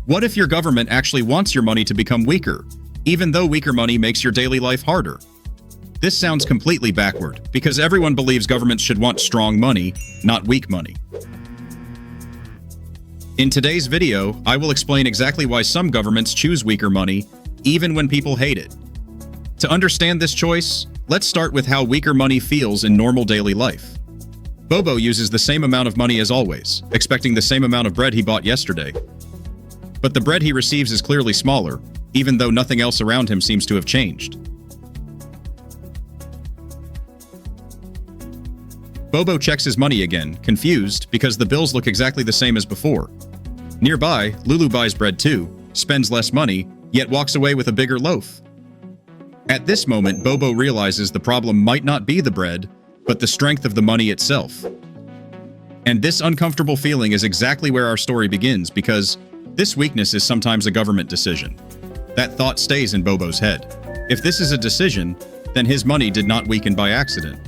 What if your government actually wants your money to become weaker, even though weaker money makes your daily life harder? This sounds completely backward, because everyone believes governments should want strong money, not weak money. In today's video, I will explain exactly why some governments choose weaker money, even when people hate it. To understand this choice, let's start with how weaker money feels in normal daily life. Bobo uses the same amount of money as always, expecting the same amount of bread he bought yesterday. But the bread he receives is clearly smaller, even though nothing else around him seems to have changed. Bobo checks his money again, confused because the bills look exactly the same as before. Nearby, Lulu buys bread too, spends less money, yet walks away with a bigger loaf. At this moment, Bobo realizes the problem might not be the bread, but the strength of the money itself. And this uncomfortable feeling is exactly where our story begins, because this weakness is sometimes a government decision. That thought stays in Bobo's head. If this is a decision, then his money did not weaken by accident.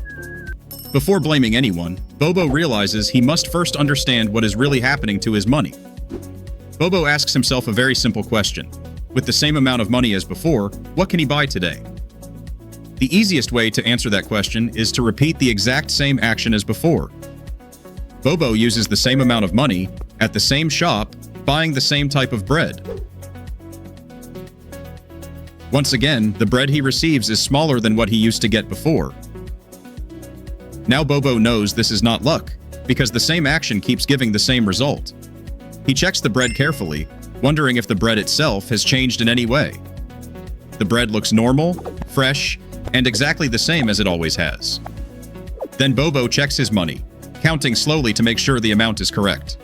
Before blaming anyone, Bobo realizes he must first understand what is really happening to his money. Bobo asks himself a very simple question. With the same amount of money as before, what can he buy today? The easiest way to answer that question is to repeat the exact same action as before. Bobo uses the same amount of money, at the same shop, buying the same type of bread. Once again, the bread he receives is smaller than what he used to get before. Now Bobo knows this is not luck, because the same action keeps giving the same result. He checks the bread carefully, wondering if the bread itself has changed in any way. The bread looks normal, fresh, and exactly the same as it always has. Then Bobo checks his money, counting slowly to make sure the amount is correct.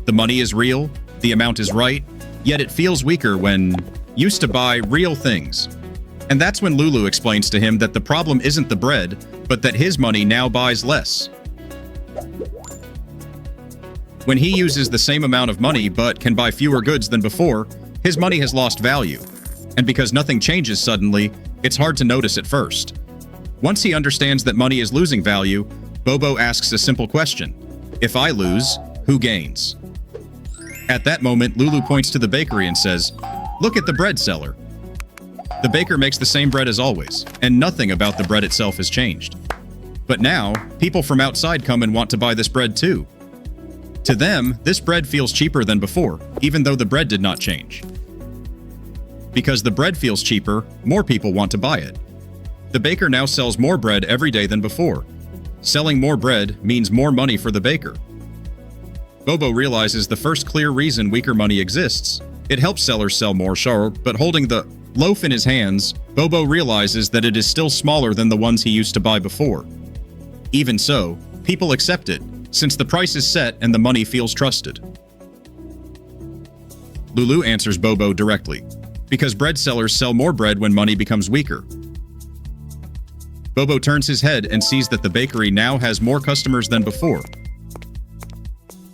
The money is real, the amount is right, yet it feels weaker when used to buy real things. And that's when Lulu explains to him that the problem isn't the bread, but that his money now buys less. When he uses the same amount of money but can buy fewer goods than before, his money has lost value. And because nothing changes suddenly, it's hard to notice at first. Once he understands that money is losing value, Bobo asks a simple question. If I lose, who gains? At that moment, Lulu points to the bakery and says, "Look at the bread seller." The baker makes the same bread as always, and nothing about the bread itself has changed. But now, people from outside come and want to buy this bread too. To them, this bread feels cheaper than before, even though the bread did not change. Because the bread feels cheaper, more people want to buy it. The baker now sells more bread every day than before. Selling more bread means more money for the baker. Bobo realizes the first clear reason weaker money exists. It helps sellers sell more, sure, but holding the loaf in his hands, Bobo realizes that it is still smaller than the ones he used to buy before. Even so, people accept it, since the price is set and the money feels trusted. Lulu answers Bobo directly, because bread sellers sell more bread when money becomes weaker. Bobo turns his head and sees that the bakery now has more customers than before.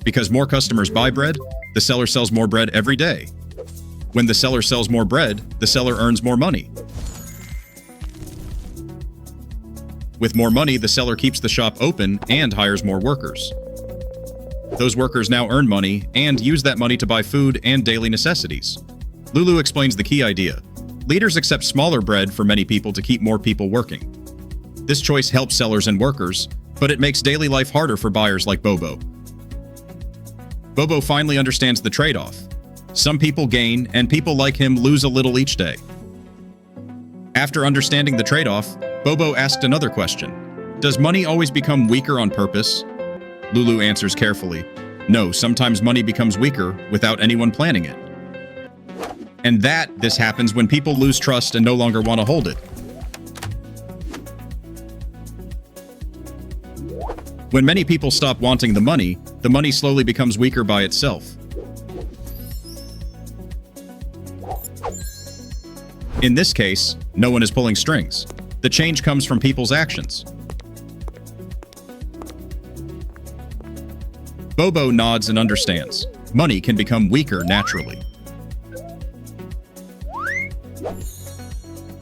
Because more customers buy bread, the seller sells more bread every day. When the seller sells more bread, the seller earns more money. With more money, the seller keeps the shop open and hires more workers. Those workers now earn money and use that money to buy food and daily necessities. Lulu explains the key idea. Leaders accept smaller bread for many people to keep more people working. This choice helps sellers and workers, but it makes daily life harder for buyers like Bobo. Bobo finally understands the trade-off. Some people gain, and people like him lose a little each day. After understanding the trade-off, Bobo asked another question. Does money always become weaker on purpose? Lulu answers carefully. No, sometimes money becomes weaker without anyone planning it. And this happens when people lose trust and no longer want to hold it. When many people stop wanting the money slowly becomes weaker by itself. In this case, no one is pulling strings. The change comes from people's actions. Bobo nods and understands. Money can become weaker naturally.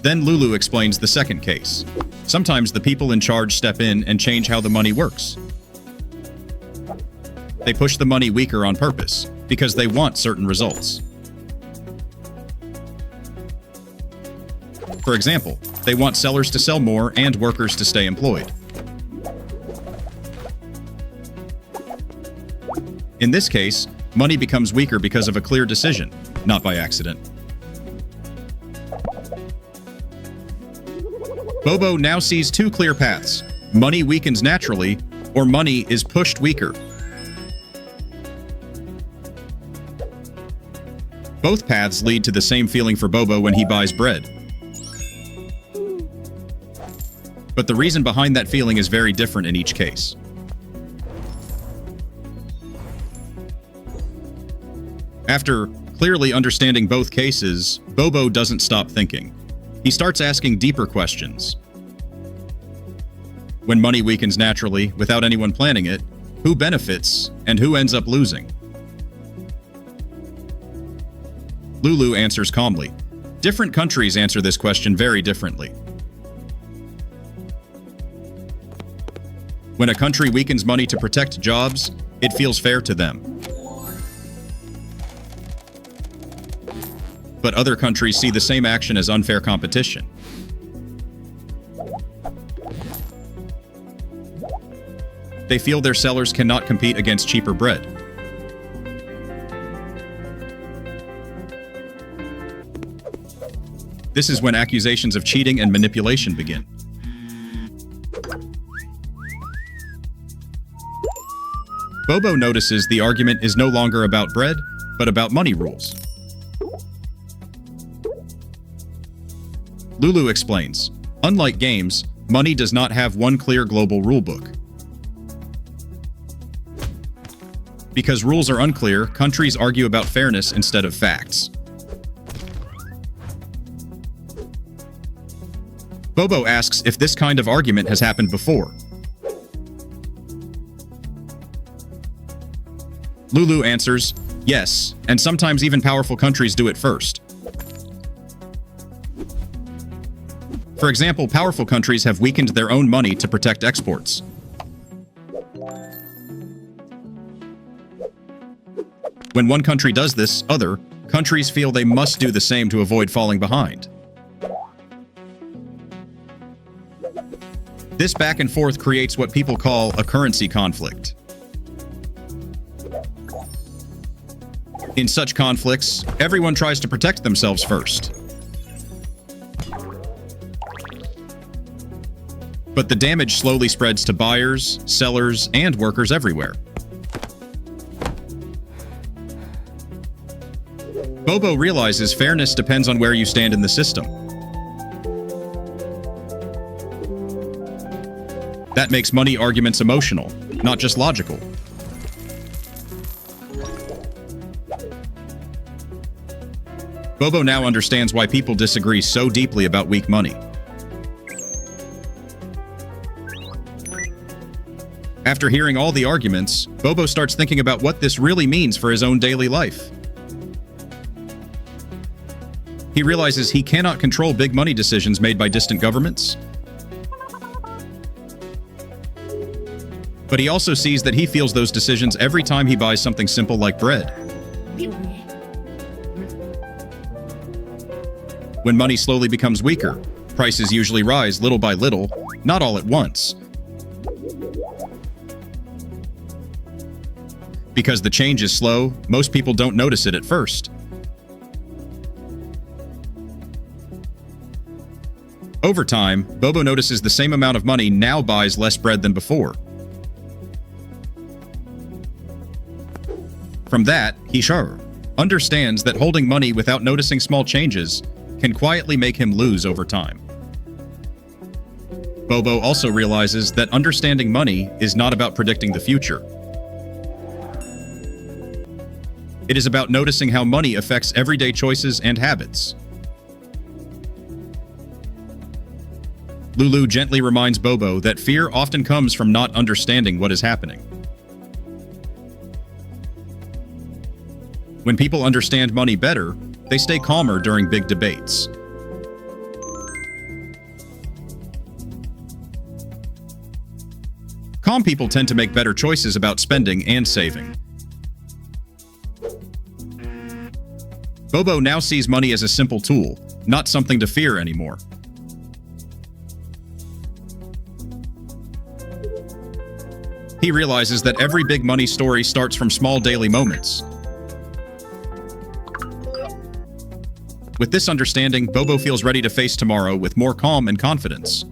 Then Lulu explains the second case. Sometimes the people in charge step in and change how the money works. They push the money weaker on purpose, because they want certain results. For example, they want sellers to sell more and workers to stay employed. In this case, money becomes weaker because of a clear decision, not by accident. Bobo now sees two clear paths. Money weakens naturally, or money is pushed weaker. Both paths lead to the same feeling for Bobo when he buys bread. But the reason behind that feeling is very different in each case. After clearly understanding both cases, Bobo doesn't stop thinking. He starts asking deeper questions. When money weakens naturally, without anyone planning it, who benefits and who ends up losing? Lulu answers calmly. Different countries answer this question very differently. When a country weakens money to protect jobs, it feels fair to them. But other countries see the same action as unfair competition. They feel their sellers cannot compete against cheaper bread. This is when accusations of cheating and manipulation begin. Bobo notices the argument is no longer about bread, but about money rules. Lulu explains, unlike games, money does not have one clear global rulebook. Because rules are unclear, countries argue about fairness instead of facts. Bobo asks if this kind of argument has happened before. Lulu answers, yes, and sometimes even powerful countries do it first. For example, powerful countries have weakened their own money to protect exports. When one country does this, other countries feel they must do the same to avoid falling behind. This back and forth creates what people call a currency conflict. In such conflicts, everyone tries to protect themselves first. But the damage slowly spreads to buyers, sellers, and workers everywhere. Bobo realizes fairness depends on where you stand in the system. That makes money arguments emotional, not just logical. Bobo now understands why people disagree so deeply about weak money. After hearing all the arguments, Bobo starts thinking about what this really means for his own daily life. He realizes he cannot control big money decisions made by distant governments. But he also sees that he feels those decisions every time he buys something simple like bread. When money slowly becomes weaker, prices usually rise little by little, not all at once. Because the change is slow, most people don't notice it at first. Over time, Bobo notices the same amount of money now buys less bread than before. From that, he understands that holding money without noticing small changes can quietly make him lose over time. Bobo also realizes that understanding money is not about predicting the future. It is about noticing how money affects everyday choices and habits. Lulu gently reminds Bobo that fear often comes from not understanding what is happening. When people understand money better, they stay calmer during big debates. Calm people tend to make better choices about spending and saving. Bobo now sees money as a simple tool, not something to fear anymore. He realizes that every big money story starts from small daily moments. With this understanding, Bobo feels ready to face tomorrow with more calm and confidence.